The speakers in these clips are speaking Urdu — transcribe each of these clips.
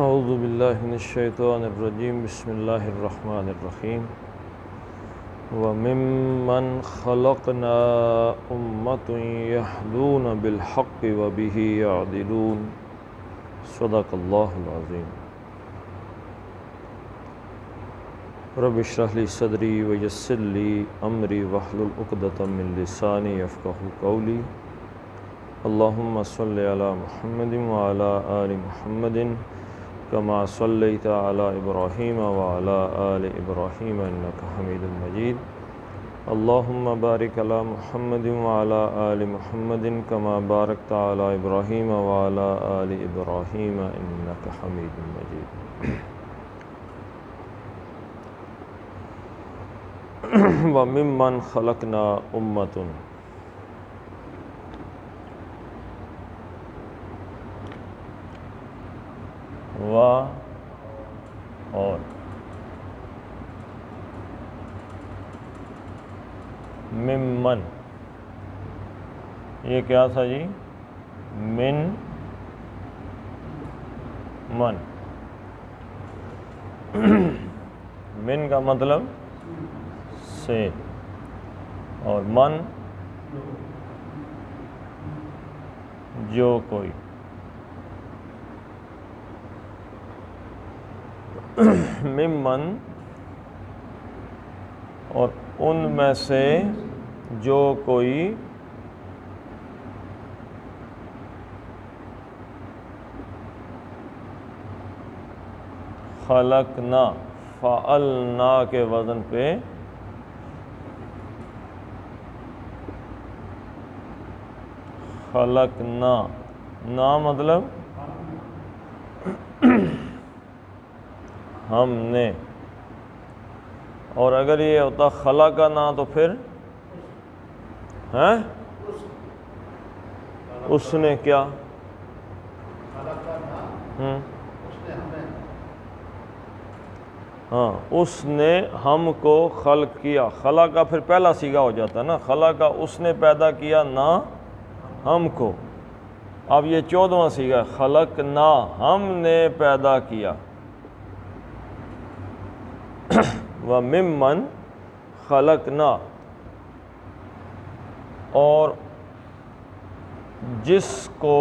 اعوذ باللہ من الشیطان الرجیم بسم اللہ الرحمن الرحیم وَمِمَّنْ خَلَقْنَا أُمَّةٌ يَهْدُونَ بِالْحَقِّ وَبِهِ يَعْدِلُونَ صدق اللہ العظیم۔ رب اشرح لی صدری ویسر لی امری واحلل عقدۃ من لسانی یفقہوا قولی۔ اللہم صلی علی محمد وعلی آل محمد کما صلیت علی ابراہیم وعلی آل ابراہیم انک حمید مجید۔ اللہم بارک علی محمد وعلی آل محمد کما بارکت علی ابراہیم وعلی آل ابراہیم انک حمید مجید۔ وَمِمَّنْ خَلَقْنَا أُمَّةٌ، اور ممن، یہ کیا تھا جی؟ من کا مطلب سے، اور من جو کوئی۔ ممن، اور ان میں سے جو کوئی خلقنا، فعلنا کے وزن پہ خلقنا، نا مطلب ہم نے، اور اگر یہ ہوتا خلقنا نا تو پھر اس نے کیا؟ اس نے ہم کو خلق کیا۔ خلق کا پھر پہلا صیغہ ہو جاتا ہے نا، خلق کا اس نے پیدا کیا نا ہم کو۔ اب یہ 14واں صیغہ ہے، خلقنا، ہم نے پیدا کیا۔ وَمِمَّنْ خَلَقْنَا، اور جس کو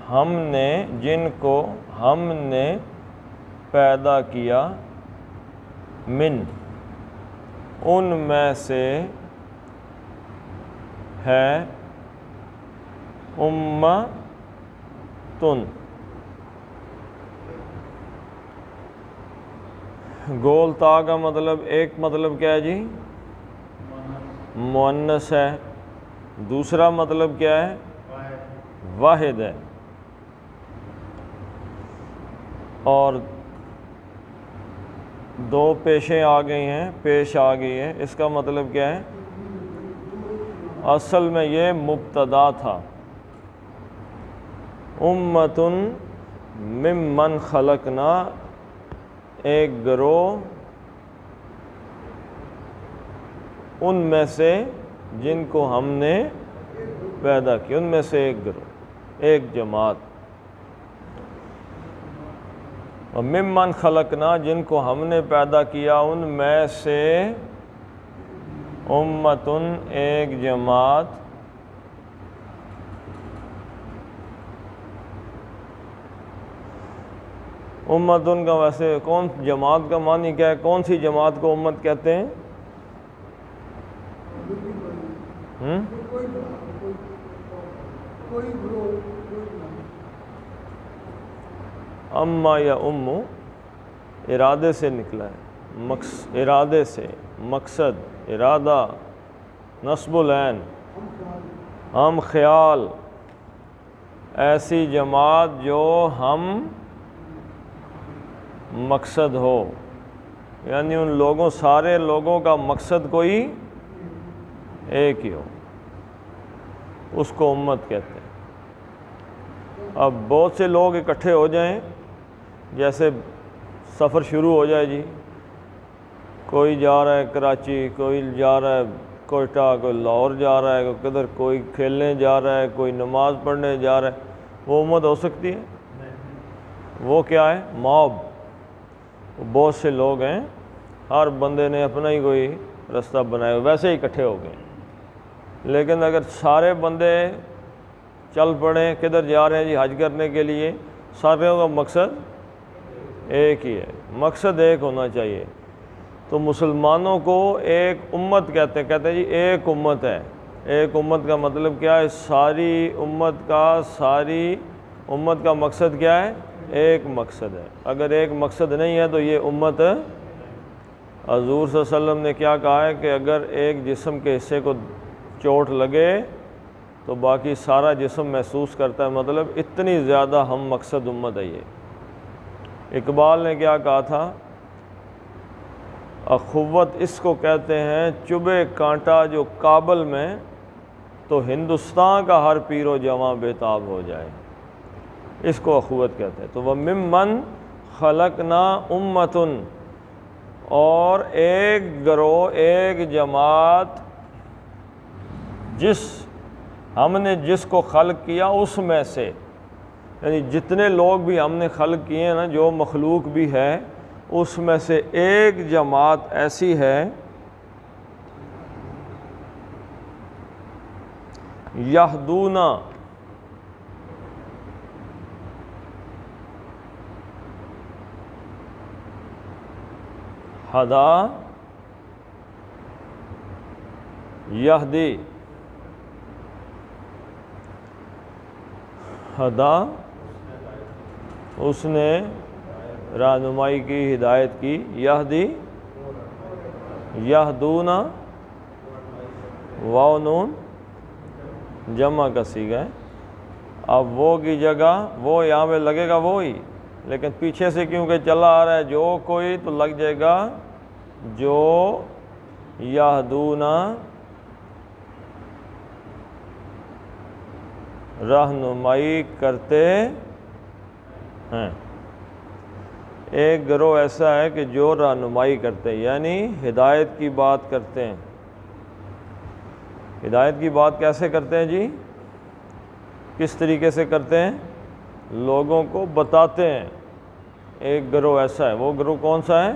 ہم نے، جن کو ہم نے پیدا کیا، من، ان میں سے ہے امتن، گول تا کا مطلب ایک مطلب کیا ہے جی؟ مؤنث ہے۔ دوسرا مطلب کیا ہے؟ واحد ہے۔ اور دو پیشیں آ گئی ہیں، پیش آ گئی ہے، اس کا مطلب کیا ہے؟ اصل میں یہ مبتدا تھا۔ امتن ممن خلقنا، ایک گروہ ان میں سے جن کو ہم نے پیدا کیا، ان میں سے ایک گروہ، ایک جماعت۔ اور ممن خلقنا، جن کو ہم نے پیدا کیا ان میں سے امتن، ایک جماعت، امتن کا ویسے کون جماعت کا معنی کیا ہے؟ کون سی جماعت کو امت کہتے ہیں؟ اما یا امو ارادے سے نکلا ہے، ارادے سے، مقصد، ارادہ، نصب العین، ہم خیال، ایسی جماعت جو ہم مقصد ہو، یعنی ان لوگوں، سارے لوگوں کا مقصد کوئی ایک ہی ہو، اس کو امت کہتے ہیں۔ اب بہت سے لوگ اکٹھے ہو جائیں، جیسے سفر شروع ہو جائے جی، کوئی جا رہا ہے کراچی، کوئی جا رہا ہے کوئٹہ، کوئی لاہور جا رہا ہے، کوئی کدھر، کوئی کھیلنے جا رہا ہے، کوئی نماز پڑھنے جا رہا ہے، وہ امت ہو سکتی ہے؟ وہ کیا ہے؟ موب، بہت سے لوگ ہیں، ہر بندے نے اپنا ہی کوئی رستہ بنایا، ویسے ہی اکٹھے ہو گئے۔ لیکن اگر سارے بندے چل پڑیں، کدھر جا رہے ہیں جی؟ حج کرنے کے لیے، ساروں کا مقصد ایک ہی ہے، مقصد ایک ہونا چاہیے۔ تو مسلمانوں کو ایک امت کہتے ہیں جی ایک امت ہے۔ ایک امت کا مطلب کیا ہے؟ ساری امت کا مقصد کیا ہے؟ ایک مقصد ہے۔ اگر ایک مقصد نہیں ہے تو یہ امت، حضور صلی اللہ علیہ وسلم نے کیا کہا ہے کہ اگر ایک جسم کے حصے کو چوٹ لگے تو باقی سارا جسم محسوس کرتا ہے، مطلب اتنی زیادہ ہم مقصد امت ہے یہ۔ اقبال نے کیا کہا تھا؟ اخوت اس کو کہتے ہیں چبھے کانٹا جو کابل میں، تو ہندوستان کا ہر پیر و جواں بے تاب ہو جائے، اس کو اخوت کہتے ہیں۔ تو وَمِمَّنْ خَلَقْنَا أُمَّةٌ، اور ایک گروہ، ایک جماعت، ہم نے جس کو خلق کیا اس میں سے، یعنی جتنے لوگ بھی ہم نے خلق کیے ہیں نا، جو مخلوق بھی ہے، اس میں سے ایک جماعت ایسی ہے یہدون، ہدا یہدی، ہدا اس نے رہنمائی کی، ہدایت کی، یہدی یہدون، واو نون جمع کا صیغہ ہے۔ اب وہ کی جگہ وہ یہاں پہ لگے گا وہی، لیکن پیچھے سے کیونکہ چلا آ رہا ہے جو کوئی، تو لگ جائے گا جو یہدون، رہنمائی کرتے ہیں۔ ایک گروہ ایسا ہے کہ جو رہنمائی کرتے ہیں، یعنی ہدایت کی بات کرتے ہیں۔ ہدایت کی بات کیسے کرتے ہیں جی؟ کس طریقے سے کرتے ہیں؟ لوگوں کو بتاتے ہیں۔ ایک گروہ ایسا ہے، وہ گروہ کون سا ہے؟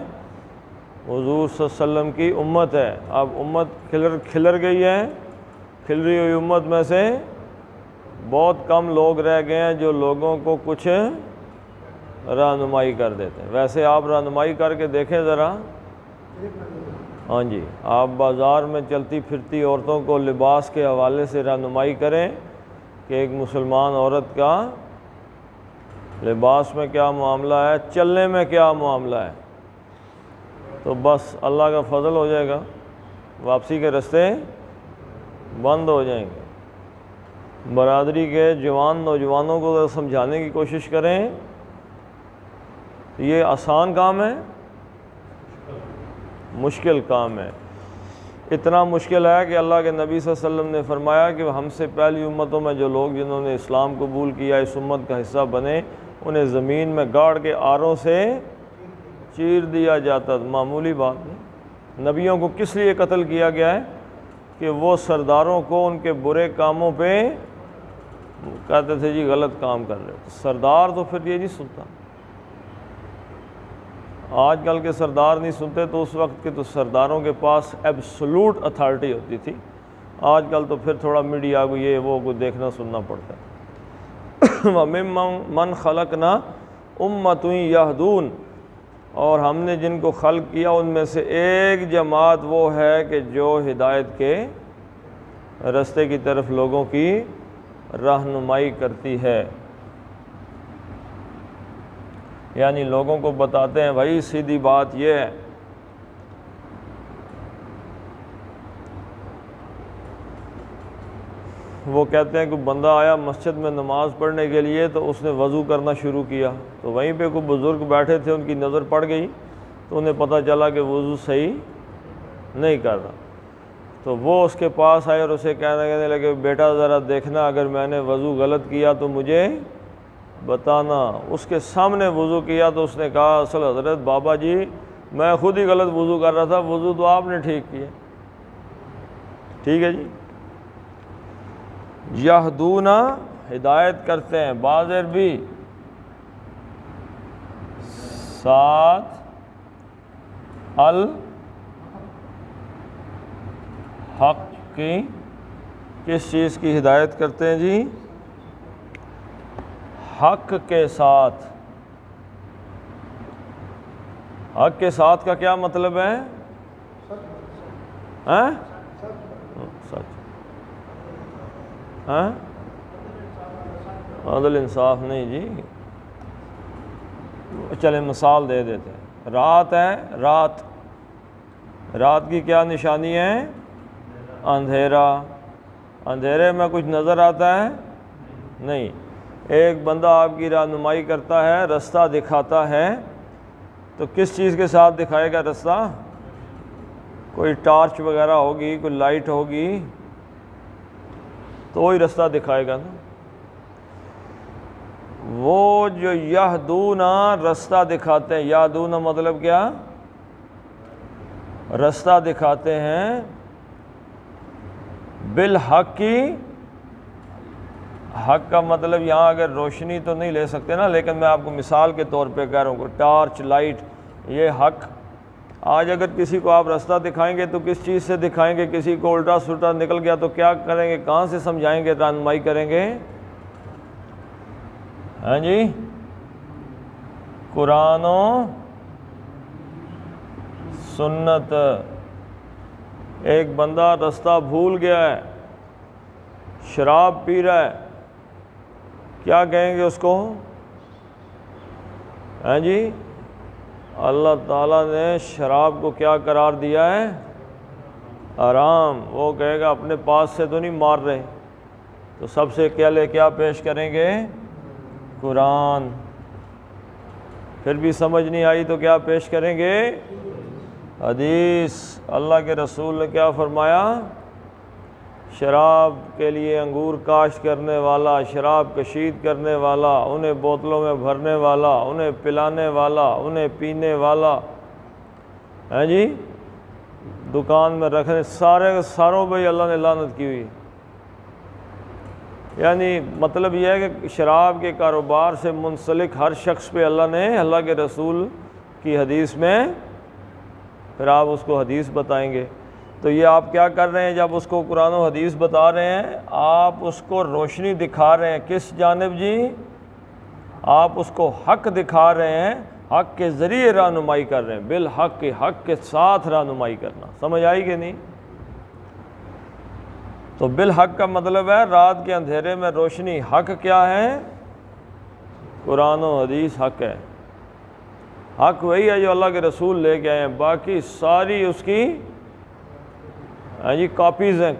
حضور صلی اللہ علیہ وسلم کی امت ہے۔ اب امت کھلر گئی ہے، کھل رہی ہوئی امت میں سے بہت کم لوگ رہ گئے ہیں جو لوگوں کو کچھ رہنمائی کر دیتے ہیں۔ ویسے آپ رہنمائی کر کے دیکھیں ذرا، ہاں جی، آپ بازار میں چلتی پھرتی عورتوں کو لباس کے حوالے سے رہنمائی کریں کہ ایک مسلمان عورت کا لباس میں کیا معاملہ ہے، چلنے میں کیا معاملہ ہے، تو بس اللہ کا فضل ہو جائے گا، واپسی کے راستے بند ہو جائیں گے۔ برادری کے جوان نوجوانوں کو سمجھانے کی کوشش کریں، یہ آسان کام ہے، مشکل کام ہے۔ اتنا مشکل ہے کہ اللہ کے نبی صلی اللہ علیہ وسلم نے فرمایا کہ ہم سے پہلی امتوں میں جو لوگ جنہوں نے اسلام قبول کیا، اس امت کا حصہ بنے، انہیں زمین میں گاڑ کے آروں سے چیر دیا جاتا۔ معمولی بات نہیں۔ نبیوں کو کس لیے قتل کیا گیا ہے؟ کہ وہ سرداروں کو ان کے برے کاموں پہ کہتے تھے جی غلط کام کر رہے، سردار تو پھر یہ نہیں سنتا۔ آج کل کے سردار نہیں سنتے، تو اس وقت کے تو سرداروں کے پاس ایبسولوٹ اتھارٹی ہوتی تھی۔ آج کل تو پھر تھوڑا میڈیا کو یہ وہ کو دیکھنا سننا پڑتا ہے۔ وَمِمَّن خَلَقْنَا أُمَّةٌ يَهْدُونَ، اور ہم نے جن کو خلق کیا ان میں سے ایک جماعت وہ ہے کہ جو ہدایت کے راستے کی طرف لوگوں کی رہنمائی کرتی ہے، یعنی لوگوں کو بتاتے ہیں بھائی سیدھی بات یہ ہے۔ وہ کہتے ہیں کہ بندہ آیا مسجد میں نماز پڑھنے کے لیے تو اس نے وضو کرنا شروع کیا، تو وہیں پہ کوئی بزرگ بیٹھے تھے، ان کی نظر پڑ گئی تو انہیں پتہ چلا کہ وضو صحیح نہیں کر رہا، تو وہ اس کے پاس آئے اور اسے کہنے لگے بیٹا ذرا دیکھنا، اگر میں نے وضو غلط کیا تو مجھے بتانا۔ اس کے سامنے وضو کیا تو اس نے کہا اصل حضرت بابا جی میں خود ہی غلط وضو کر رہا تھا، وضو تو آپ نے ٹھیک کیا۔ ٹھیک ہے جی، یہدون ہدایت کرتے ہیں، بعض عربی ساتھ الحق کی کس چیز کی ہدایت کرتے ہیں جی؟ حق کے ساتھ۔ حق کے ساتھ کا کیا مطلب ہے؟ سچ۔ عدل انصاف نہیں جی، چلیں مثال دے دیتے ہیں۔ رات ہے، رات کی کیا نشانی ہے؟ اندھیرا۔ اندھیرے میں کچھ نظر آتا ہے؟ نہیں۔ ایک بندہ آپ کی رہنمائی کرتا ہے، رستہ دکھاتا ہے، تو کس چیز کے ساتھ دکھائے گا رستہ؟ کوئی ٹارچ وغیرہ ہوگی، کوئی لائٹ ہوگی تو وہی رستہ دکھائے گا نا۔ وہ جو یہدون رستہ دکھاتے ہیں، یہدون مطلب کیا؟ رستہ دکھاتے ہیں بالحق کی۔ حق کا مطلب یہاں اگر روشنی تو نہیں لے سکتے نا، لیکن میں آپ کو مثال کے طور پہ کہہ رہا ہوں، ٹارچ لائٹ یہ حق۔ آج اگر کسی کو آپ رستہ دکھائیں گے تو کس چیز سے دکھائیں گے؟ کسی کو الٹا سلٹا نکل گیا تو کیا کریں گے؟ کہاں سے سمجھائیں گے، رہنمائی کریں گے؟ ہاں جی، قرآن و سنت۔ ایک بندہ رستہ بھول گیا ہے، شراب پی رہا ہے، کیا کہیں گے اس کو؟ ہاں جی، اللہ تعالیٰ نے شراب کو کیا قرار دیا ہے؟ حرام۔ وہ کہے گا اپنے پاس سے تو نہیں مار رہے، تو سب سے کیا پیش کریں گے؟ قرآن۔ پھر بھی سمجھ نہیں آئی تو کیا پیش کریں گے؟ حدیث۔ اللہ کے رسول نے کیا فرمایا؟ شراب کے لیے انگور کاشت کرنے والا، شراب کشید کرنے والا، انہیں بوتلوں میں بھرنے والا، انہیں پلانے والا، انہیں پینے والا، ہیں جی، دکان میں رکھنے، ساروں پہ اللہ نے لعنت کی ہوئی۔ یعنی مطلب یہ ہے کہ شراب کے کاروبار سے منسلک ہر شخص پہ اللہ نے، اللہ کے رسول کی حدیث میں، پھر آپ اس کو حدیث بتائیں گے تو یہ آپ کیا کر رہے ہیں؟ جب اس کو قرآن و حدیث بتا رہے ہیں، آپ اس کو روشنی دکھا رہے ہیں۔ کس جانب جی؟ آپ اس کو حق دکھا رہے ہیں، حق کے ذریعے رہنمائی کر رہے ہیں، بالحق کے، حق کے ساتھ رہنمائی کرنا۔ سمجھ آئی کہ نہیں؟ تو بالحق کا مطلب ہے رات کے اندھیرے میں روشنی۔ حق کیا ہے؟ قرآن و حدیث حق ہے۔ حق وہی ہے جو اللہ کے رسول لے کے آئے ہیں، باقی ساری اس کی جی کاپیز ہیں۔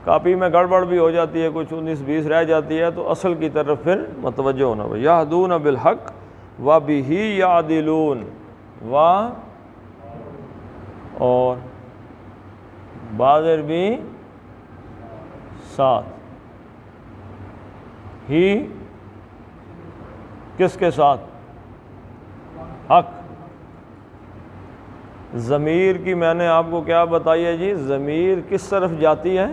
کاپی میں گڑبڑ بھی ہو جاتی ہے، کچھ 19-20 رہ جاتی ہے، تو اصل کی طرف پھر متوجہ ہونا۔ یہدون بالحق وبہ یعدلون، اور بازر بھی ساتھ ہی، کس کے ساتھ؟ حق۔ ضمیر کی میں نے آپ کو کیا بتائی ہے جی؟ ضمیر کس طرف جاتی ہے؟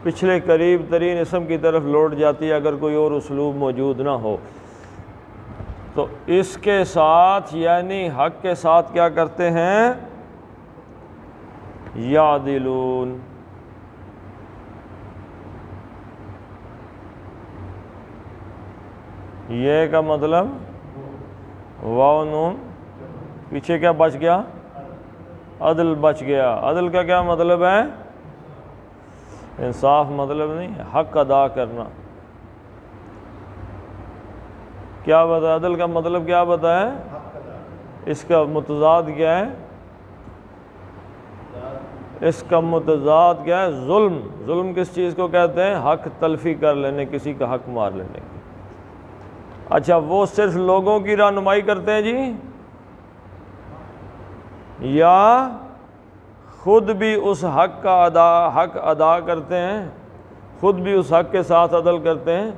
پچھلے قریب ترین اسم کی طرف لوٹ جاتی ہے اگر کوئی اور اسلوب موجود نہ ہو۔ تو اس کے ساتھ یعنی حق کے ساتھ کیا کرتے ہیں؟ یعدلون۔ یہ کا مطلب واو نون، پیچھے کیا بچ گیا؟ عدل بچ گیا۔ عدل کا کیا مطلب ہے؟ انصاف مطلب نہیں، حق ادا کرنا۔ کیا بتا؟ عدل کا مطلب کیا بتایا؟ اس کا متضاد کیا ہے؟ اس کا متضاد کیا ہے؟ ظلم۔ ظلم کس چیز کو کہتے ہیں؟ حق تلفی کر لینے، کسی کا حق مار لینے کی۔ اچھا، وہ صرف لوگوں کی رہنمائی کرتے ہیں جی، یا خود بھی اس حق ادا کرتے ہیں؟ خود بھی اس حق کے ساتھ عدل کرتے ہیں؟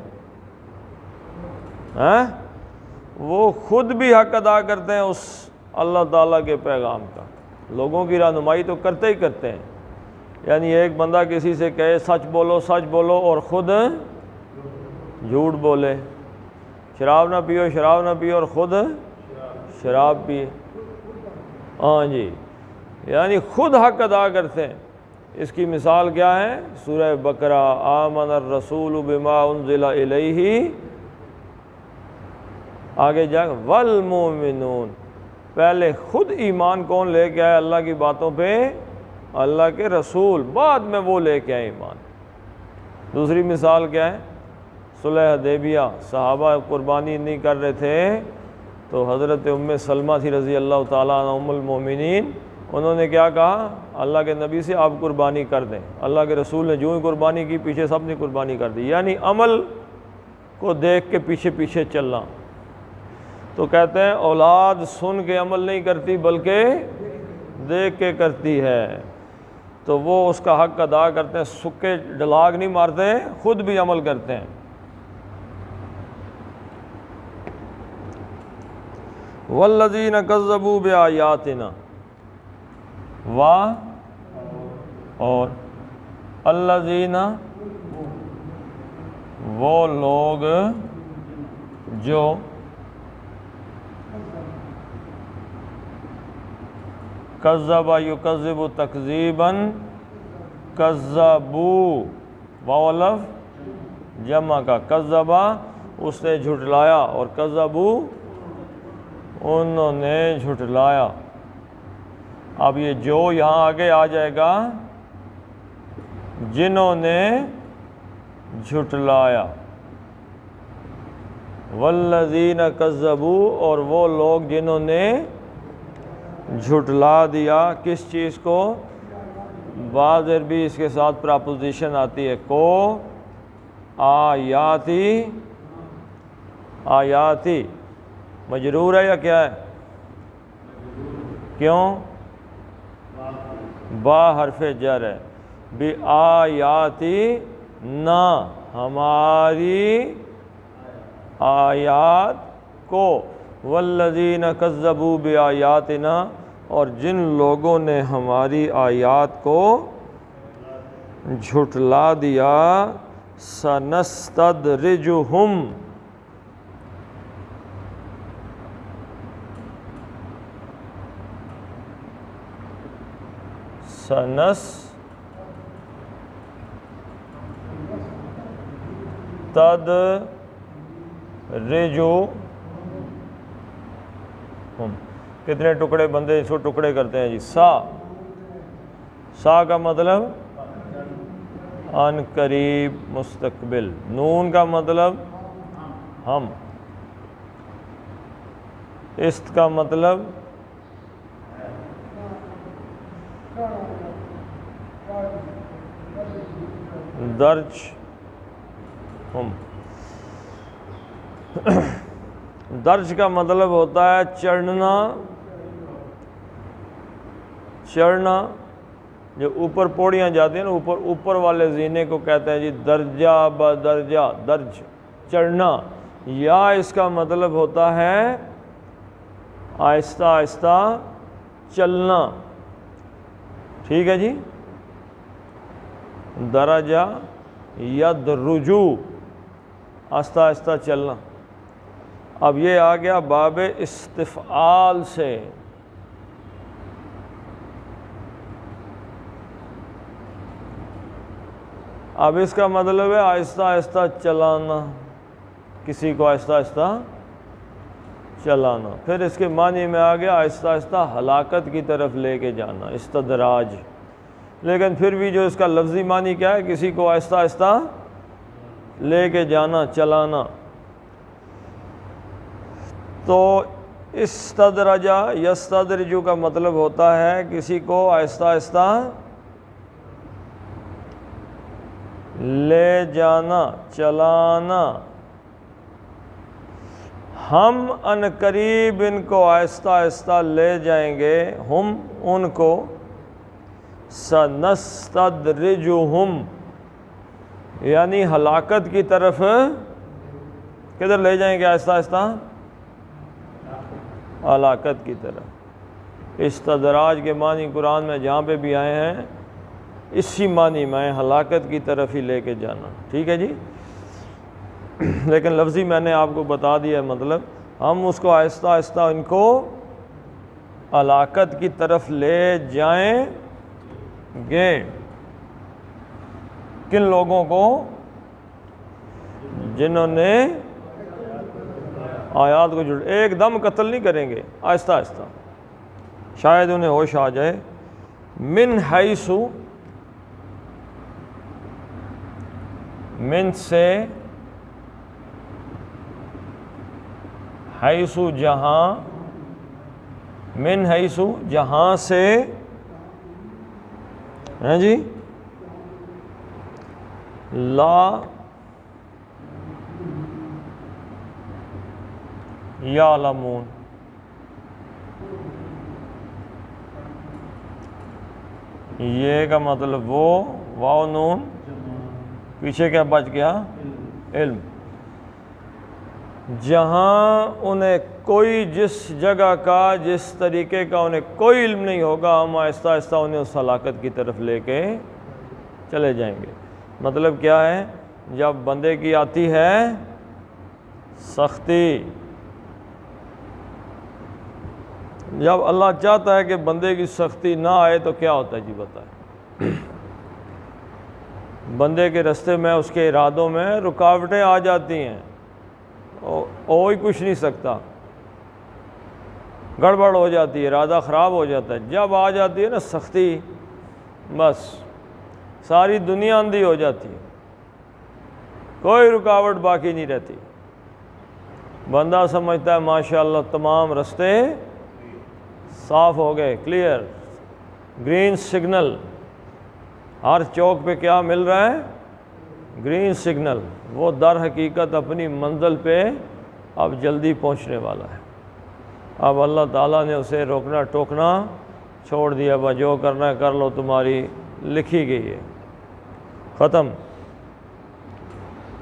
وہ خود بھی حق ادا کرتے ہیں اس اللہ تعالیٰ کے پیغام کا۔ لوگوں کی رہنمائی تو کرتے ہی کرتے ہیں۔ یعنی ایک بندہ کسی سے کہے سچ بولو اور خود جھوٹ بولے، شراب نہ پیو، شراب نہ پیو اور خود شراب پیے. ہاں جی، یعنی خود حق ادا کرتے ہیں. اس کی مثال کیا ہے؟ سورہ بقرہ، آمن الرسول بما انزل الیہ، آگے جا والمؤمنون، پہلے خود ایمان کون لے کے آئے اللہ کی باتوں پہ؟ اللہ کے رسول، بعد میں وہ لے کے آئے ایمان. دوسری مثال کیا ہے؟ صلح حدیبیہ، صحابہ قربانی نہیں کر رہے تھے تو حضرت ام سلمہ تھی رضی اللہ تعالیٰ عنہ ام المومنین، انہوں نے کیا کہا؟ اللہ کے نبی سے آپ قربانی کر دیں. اللہ کے رسول نے جو ہی قربانی کی پیچھے سب نے قربانی کر دی. یعنی عمل کو دیکھ کے پیچھے پیچھے چلنا. تو کہتے ہیں اولاد سن کے عمل نہیں کرتی بلکہ دیکھ کے کرتی ہے. تو وہ اس کا حق ادا کرتے ہیں، سکے ڈلاگ نہیں مارتے، خود بھی عمل کرتے ہیں. والذین کذبوا بآیاتنا، اور الذین، وہ لوگ جو کذب یکذب تکذیبا، کذبوا، واو لفظ جمع کا، کذبا اس نے جھٹلایا اور کذبوا انہوں نے جھٹلایا. اب یہ جو یہاں آگے آ جائے گا، جنہوں نے جھٹلایا. والذین کذبوا، اور وہ لوگ جنہوں نے جھٹلا دیا کس چیز کو؟ بعض عربی اس کے ساتھ پراپوزیشن آتی ہے، کو آیاتی، آیاتی مجرور ہے یا کیا ہے؟ کیوں؟ با حرف جر ہے. بی آیاتی، نہ ہماری آیات کو. والذین کذبوا بآیاتنا، اور جن لوگوں نے ہماری آیات کو جھٹلا دیا. سنستدرجہم، کتنے ٹکڑے بندے اس کو ٹکڑے کرتے ہیں جی؟ سا کا مطلب ان قریب مستقبل، نون کا مطلب ہم، است کا مطلب درج ہم. درج کا مطلب ہوتا ہے چڑھنا، چڑھنا. جو اوپر پوڑیاں جاتی ہیں نا، اوپر والے زینے کو کہتے ہیں جی درجہ بدرجہ، درج چڑھنا. یا اس کا مطلب ہوتا ہے آہستہ آہستہ چلنا. ٹھیک ہے جی. درجہ یدرجو، آہستہ آہستہ چلنا. اب یہ آ گیا باب استفعال سے. اب اس کا مطلب ہے آہستہ آہستہ چلانا، کسی کو آہستہ آہستہ چلانا. پھر اس کے معنی میں آ گیا آہستہ آہستہ ہلاکت کی طرف لے کے جانا، استدراج. لیکن پھر بھی جو اس کا لفظی معنی کیا ہے؟ کسی کو آہستہ آہستہ لے کے جانا، چلانا. تو استدرجہ یستدرجو کا مطلب ہوتا ہے کسی کو آہستہ آہستہ لے جانا، چلانا. ہم ان قریب ان کو آہستہ آہستہ لے جائیں گے، ہم ان کو، سنستدرجہم یعنی ہلاکت کی طرف. کدھر لے جائیں گے آہستہ آہستہ؟ ہلاکت کی طرف. استدراج کے معنی قرآن میں جہاں پہ بھی آئے ہیں اسی معنی میں ہلاکت کی طرف ہی لے کے جانا. ٹھیک ہے جی. لیکن لفظی میں نے آپ کو بتا دیا ہے، مطلب ہم اس کو آہستہ آہستہ ان کو ہلاکت کی طرف لے جائیں گے۔ کن لوگوں کو؟ جنہوں نے آیات کو ایک دم قتل نہیں کریں گے، آہستہ آہستہ، شاید انہیں ہوش آ جائے۔ من حیث، من سے، حیث جہاں، من حیث جہاں سے، ہیں جی، لا یعلمون، یہ کا مطلب وہ واو نون پیچھے کیا بچ گیا؟ علم۔ جہاں انہیں کوئی، جس جگہ کا، جس طریقے کا انہیں کوئی علم نہیں ہوگا، ہم آہستہ آہستہ انہیں اس ہلاکت کی طرف لے کے چلے جائیں گے۔ مطلب کیا ہے؟ جب بندے کی آتی ہے سختی، جب اللہ چاہتا ہے کہ بندے کی سختی نہ آئے تو کیا ہوتا ہے جی بتائیں؟ بندے کے راستے میں، اس کے ارادوں میں رکاوٹیں آ جاتی ہیں، کوئی کچھ نہیں سکتا، گڑبڑ ہو جاتی ہے، ارادہ خراب ہو جاتا ہے۔ جب آ جاتی ہے نا سختی، بس ساری دنیا اندھی ہو جاتی ہے، کوئی رکاوٹ باقی نہیں رہتی۔ بندہ سمجھتا ہے ماشاءاللہ تمام راستے صاف ہو گئے، کلیئر، گرین سگنل، ہر چوک پہ کیا مل رہا ہے؟ Green signal. وہ در حقیقت اپنی منزل پہ اب جلدی پہنچنے والا ہے۔ اب اللہ تعالیٰ نے اسے روکنا ٹوکنا چھوڑ دیا، با جو کرنا ہے کر لو، تمہاری لکھی گئی ہے، ختم۔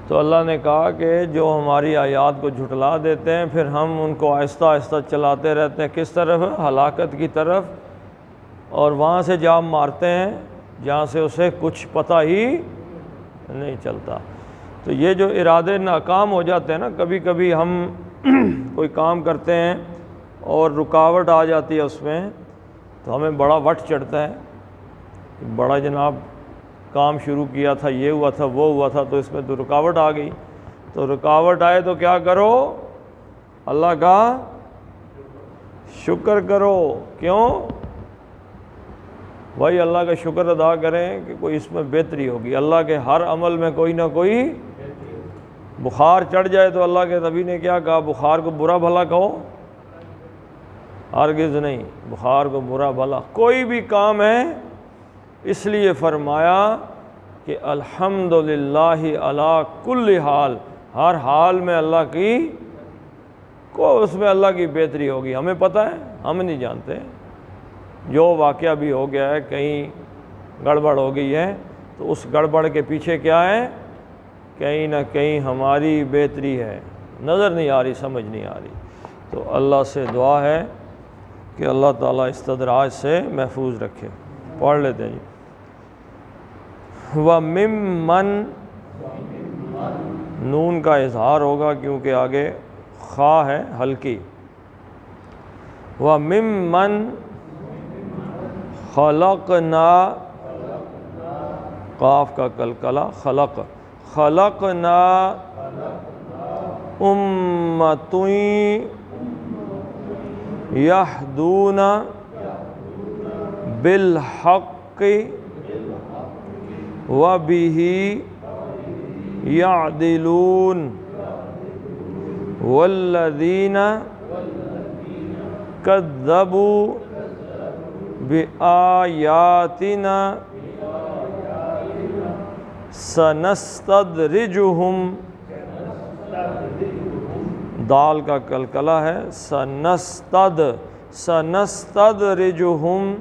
تو اللہ نے کہا کہ جو ہماری آیات کو جھٹلا دیتے ہیں، پھر ہم ان کو آہستہ آہستہ چلاتے رہتے ہیں، کس طرف؟ ہلاکت کی طرف، اور وہاں سے جام مارتے ہیں جہاں سے اسے کچھ پتہ ہی نہیں چلتا۔ تو یہ جو ارادے ناکام ہو جاتے ہیں نا، کبھی کبھی ہم کوئی کام کرتے ہیں اور رکاوٹ آ جاتی ہے اس میں، تو ہمیں بڑا وٹ چڑھتا ہے، بڑا جناب کام شروع کیا تھا، یہ ہوا تھا، وہ ہوا تھا، تو اس میں تو رکاوٹ آ گئی۔ تو رکاوٹ آئے تو کیا کرو؟ اللہ کا شکر کرو۔ کیوں بھائی؟ اللہ کا شکر ادا کریں کہ کوئی اس میں بہتری ہوگی۔ اللہ کے ہر عمل میں کوئی نہ کوئی، بخار چڑھ جائے تو اللہ کے نبی نے کیا کہا؟ بخار کو برا بھلا کہو؟ ہرگز نہیں، بخار کو برا بھلا کوئی بھی کام ہے، اس لیے فرمایا کہ الحمدللہ علی کل حال، ہر حال میں اللہ کی اس میں اللہ کی بہتری ہوگی۔ ہمیں پتہ ہے؟ ہم نہیں جانتے۔ جو واقعہ بھی ہو گیا ہے، کہیں گڑبڑ ہو گئی ہے، تو اس گڑبڑ کے پیچھے کیا ہے؟ کہیں نہ کہیں ہماری بہتری ہے، نظر نہیں آ رہی، سمجھ نہیں آ رہی۔ تو اللہ سے دعا ہے کہ اللہ تعالیٰ استدراج سے محفوظ رکھے۔ پڑھ لیتے ہیں جی۔ وَمِمَّن، نون کا اظہار ہوگا کیونکہ آگے خا ہے ہلکی۔ وَمِمَّن خلقنا، قاف کا کلکلہ، خلقنا امۃ یہدون بالحق وبہ یعدلون والذین کذبوا بآیاتنا سنستدرجہم، دال کا کلکلہ ہے، سنستدرجہم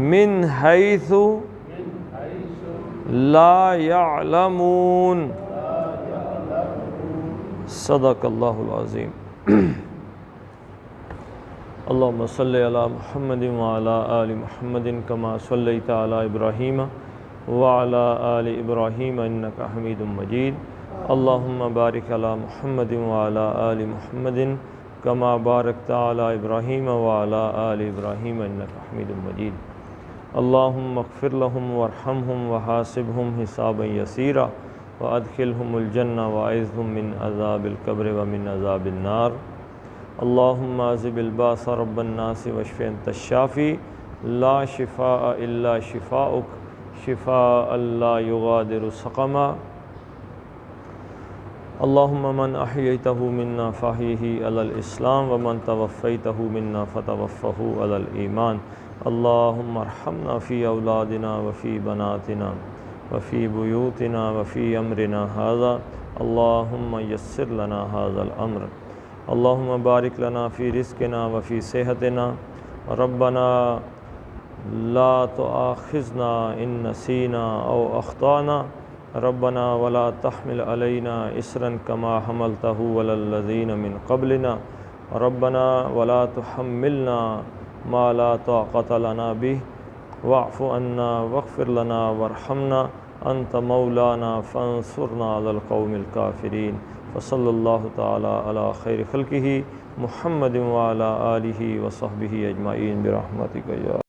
من حیث لا یعلمون۔ صدق اللہ العظیم۔ اللہم صلی علی محمد وعلی آل محمد کما صلیت علی ابراہیم وعلى آل إبراهيم إنك حميد مجيد. اللهم بارك على محمد وعلى آل محمد كما باركت على إبراهيم وعلى آل إبراهيم إنك حميد مجيد. اللهم اغفر لهم وارحمهم وحاسبهم حسابا يسيرا وأدخلهم الجنة وأعذهم من عذاب القبر ومن عذاب النار. اللهم اذهب الباس رب الناس واشف أنت الشافي لا شفاء إلا شفاؤك شفاء لا يغادر سقما. اللهم من أحييته منا فأحيه على الإسلام ومن توفيته منا فتوفه على الإيمان. اللهم ارحمنا في أولادنا وفي بناتنا وفي بيوتنا وفي أمرنا هذا. اللهم يسر لنا هذا الأمر. اللهم بارك لنا في رزقنا وفي صحتنا. ربنا لا تؤاخذنا إن نسينا أو أخطأنا. ربنا ولا تحمل علينا إصرا كما حملته على الذين من قبلنا. ربنا ولا تحملنا ما لا طاقة لنا به واعف عنا واغفر لنا وارحمنا أنت مولانا فانصرنا على القوم الكافرين. وصلى الله تعالى على خير خلقه محمد وعلى آله وصحبه أجمعين برحمتك يا